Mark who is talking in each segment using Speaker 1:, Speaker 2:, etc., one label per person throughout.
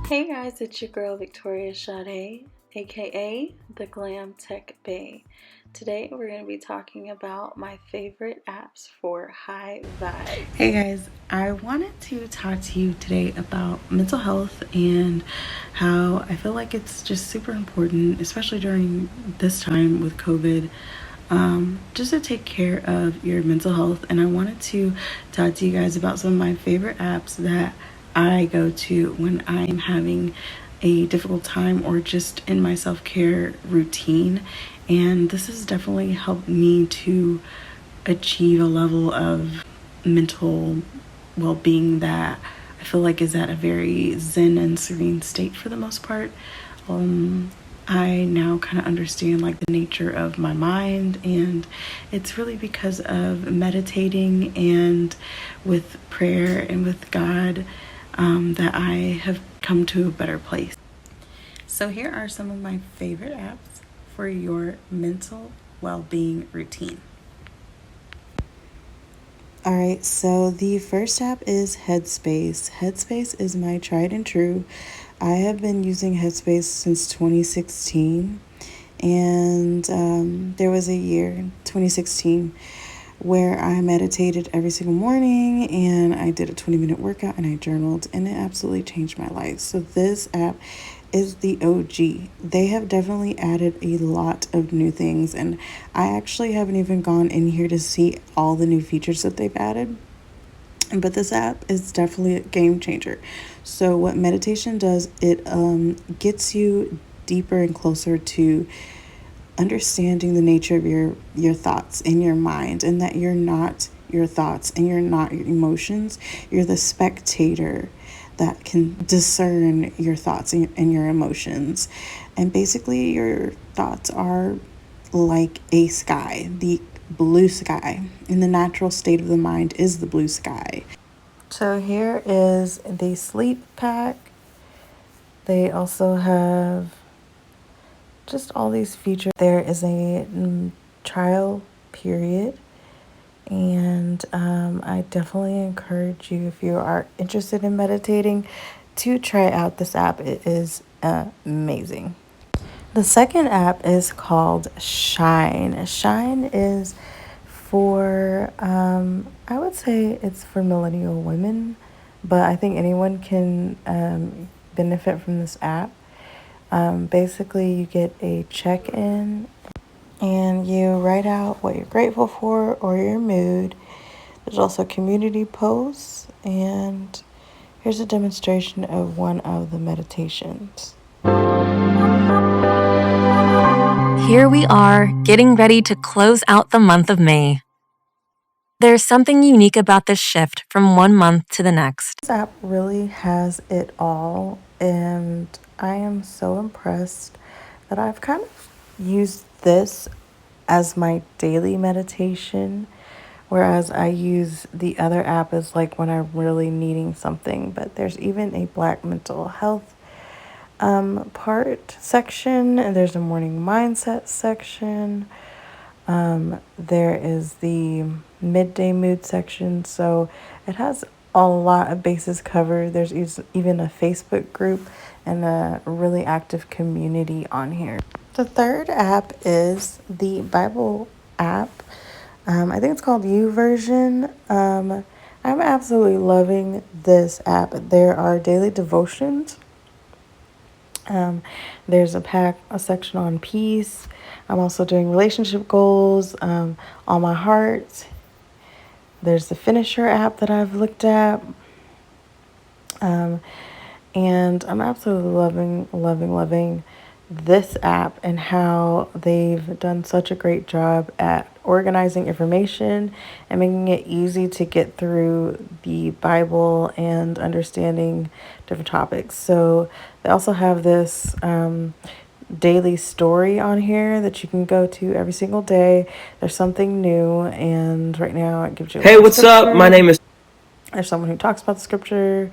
Speaker 1: Hey guys, it's your girl Victoria Sade, aka the Glam Tech Bae. Today we're going to be talking about my favorite apps for high vibes. Hey guys, I wanted to talk to you today about mental health and how I feel like it's just super important, especially during this time with COVID, just to take care of your mental health. And I wanted to talk to you guys about some of my favorite apps that I go to when I'm having a difficult time or just in my self-care routine. And this has definitely helped me to achieve a level of mental well-being that I feel like is at a very zen and serene state for the most part. I now kind of understand like the nature of my mind, and it's really because of meditating and with prayer and with God that I have come to a better place. So here are some of my favorite apps for your mental well-being routine. Alright, so the first app is Headspace. Headspace is my tried and true. I have been using Headspace since 2016, and there was a year, 2016, where I meditated every single morning and I did a 20-minute workout and I journaled, and it absolutely changed my life. So this app is the OG. They have definitely added a lot of new things, and I actually haven't even gone in here to see all the new features that they've added. But this app is definitely a game changer. So what meditation does, it gets you deeper and closer to understanding the nature of your thoughts in your mind, and that you're not your thoughts and you're not your emotions. You're the spectator that can discern your thoughts and your emotions. And basically your thoughts are like a sky, the blue sky, and the natural state of the mind is the blue sky. So here is the sleep pack. They also have just all these features. There is a trial period, and I definitely encourage you, if you are interested in meditating, to try out this app. It is amazing. The second app is called Shine. Shine is for, I would say it's for millennial women, but I think anyone can benefit from this app. Basically, you get a check-in and you write out what you're grateful for or your mood. There's also community posts, and here's a demonstration of one of the meditations.
Speaker 2: Here we are, getting ready to close out the month of May. There's something unique about this shift from one month to the next.
Speaker 1: This app really has it all, and I am so impressed that I've kind of used this as my daily meditation, whereas I use the other app as like when I'm really needing something. But there's even a Black mental health part section, and there's a morning mindset section. There is the midday mood section, so it has a lot of bases covered. There's even a Facebook group and a really active community on here. The third app is the Bible app. I think it's called YouVersion. I'm absolutely loving this app. There are daily devotions. There's a section on peace. I'm also doing relationship goals, on my heart. There's the Finisher app that I've looked at. And I'm absolutely loving this app and how they've done such a great job at organizing information and making it easy to get through the Bible and understanding different topics. So they also have this daily story on here that you can go to every single day. There's something new, and right now it gives you
Speaker 3: Hey, what's up? My name is...
Speaker 1: There's someone who talks about the scripture,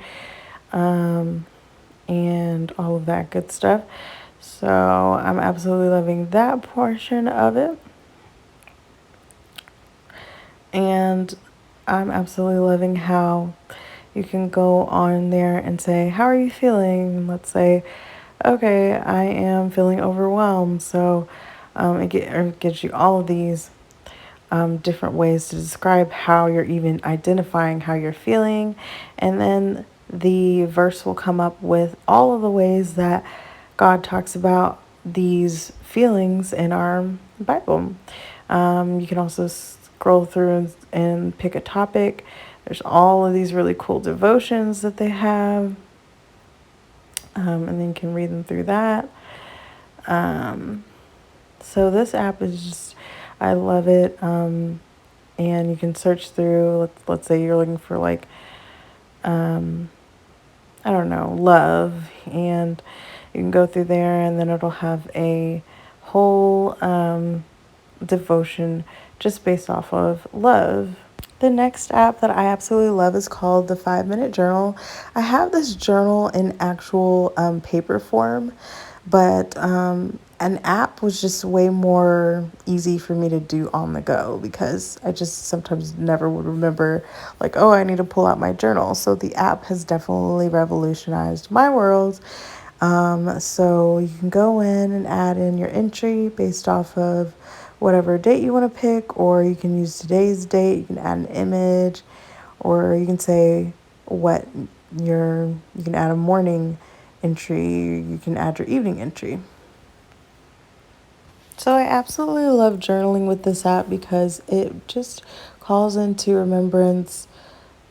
Speaker 1: and all of that good stuff. So I'm absolutely loving that portion of it. And I'm absolutely loving how you can go on there and say, how are you feeling? Let's say, okay, I am feeling overwhelmed. So it gives you all of these different ways to describe how you're even identifying how you're feeling. And then the verse will come up with all of the ways that God talks about these feelings in our Bible. You can also scroll through and pick a topic. There's all of these really cool devotions that they have. And then you can read them through that. So this app is just, I love it. And you can search through, let's say you're looking for like, I don't know, love. And you can go through there and then it'll have a whole devotion just based off of love. The next app that I absolutely love is called the 5 Minute Journal. I have this journal in actual paper form, but an app was just way more easy for me to do on the go because I just sometimes never would remember, like, oh, I need to pull out my journal. So the app has definitely revolutionized my world. So you can go in and add in your entry based off of whatever date you want to pick, or you can use today's date. You can add an image, or you can say what you can add a morning entry, you can add your evening entry. So I absolutely love journaling with this app because it just calls into remembrance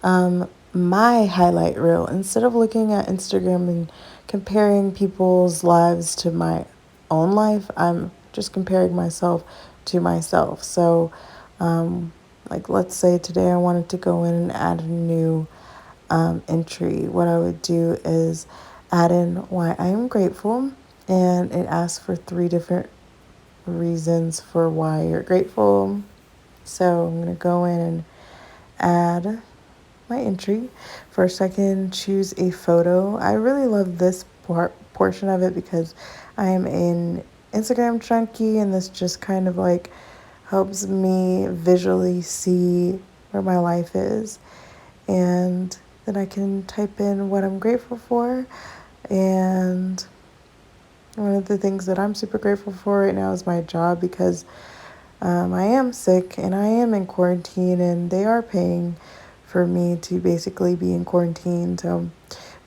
Speaker 1: my highlight reel. Instead of looking at Instagram and comparing people's lives to my own life, I'm just comparing myself to myself. So, like, let's say today I wanted to go in and add a new entry. What I would do is add in why I am grateful, and it asks for 3 different reasons for why you're grateful. So I'm going to go in and add my entry. First, I can choose a photo. I really love this portion of it because I am an Instagram junkie, and this just kind of like helps me visually see where my life is. And then I can type in what I'm grateful for. And one of the things that I'm super grateful for right now is my job because I am sick and I am in quarantine, and they are paying for me to basically be in quarantine. So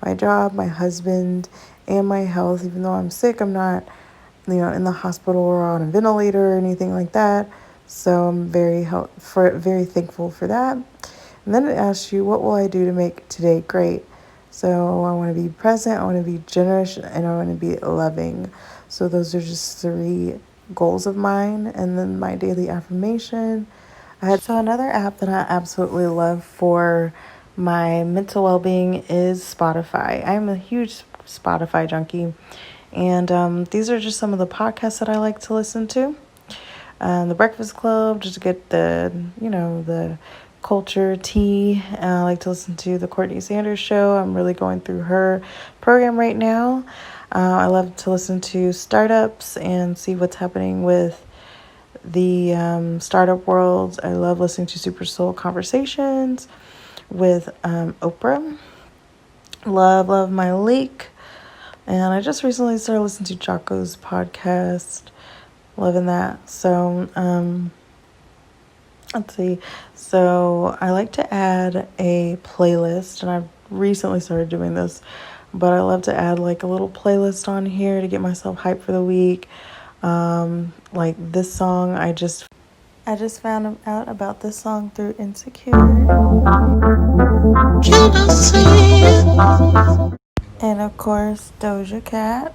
Speaker 1: my job, my husband, and my health, even though I'm sick, I'm not, in the hospital or on a ventilator or anything like that. So I'm very thankful for that. And then it asks you, what will I do to make today great? So I want to be present, I want to be generous, and I want to be loving. So those are just 3 goals of mine. And then my daily affirmation. So another app that I absolutely love for my mental well-being is Spotify. I'm a huge Spotify junkie. And these are just some of the podcasts that I like to listen to. The Breakfast Club, just to get the culture tea. I like to listen to the Courtney Sanders show. I'm really going through her program right now. I love to listen to startups and see what's happening with the startup world. I love listening to Super Soul Conversations with Oprah. Love my leak. And I just recently started listening to Jocko's podcast. Loving that. So, let's see. So I like to add a playlist, and I've recently started doing this, but I love to add like a little playlist on here to get myself hyped for the week. Like this song, I just found out about this song through Insecure. And of course, Doja Cat.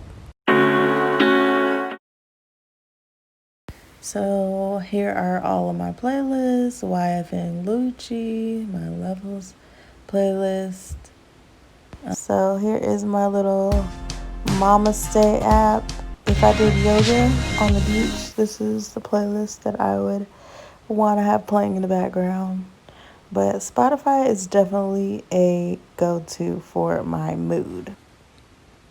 Speaker 1: So here are all of my playlists: YFN Lucci, my Levels playlist. So here is my little Mama Stay app. If I did yoga on the beach, this is the playlist that I would want to have playing in the background. But Spotify is definitely a go-to for my mood.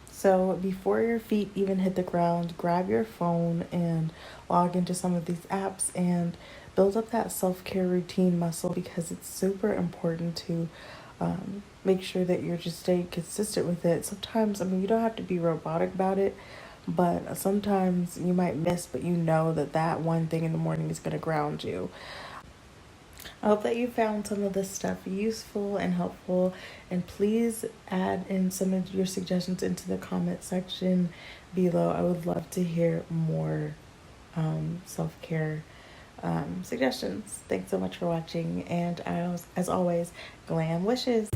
Speaker 1: So before your feet even hit the ground, grab your phone and log into some of these apps and build up that self-care routine muscle, because it's super important to make sure that you're just staying consistent with it. Sometimes, I mean, you don't have to be robotic about it, but sometimes you might miss, but you know that that one thing in the morning is going to ground you. I hope that you found some of this stuff useful and helpful, and please add in some of your suggestions into the comment section below. I would love to hear more self-care suggestions. Thanks so much for watching, and as always, glam wishes.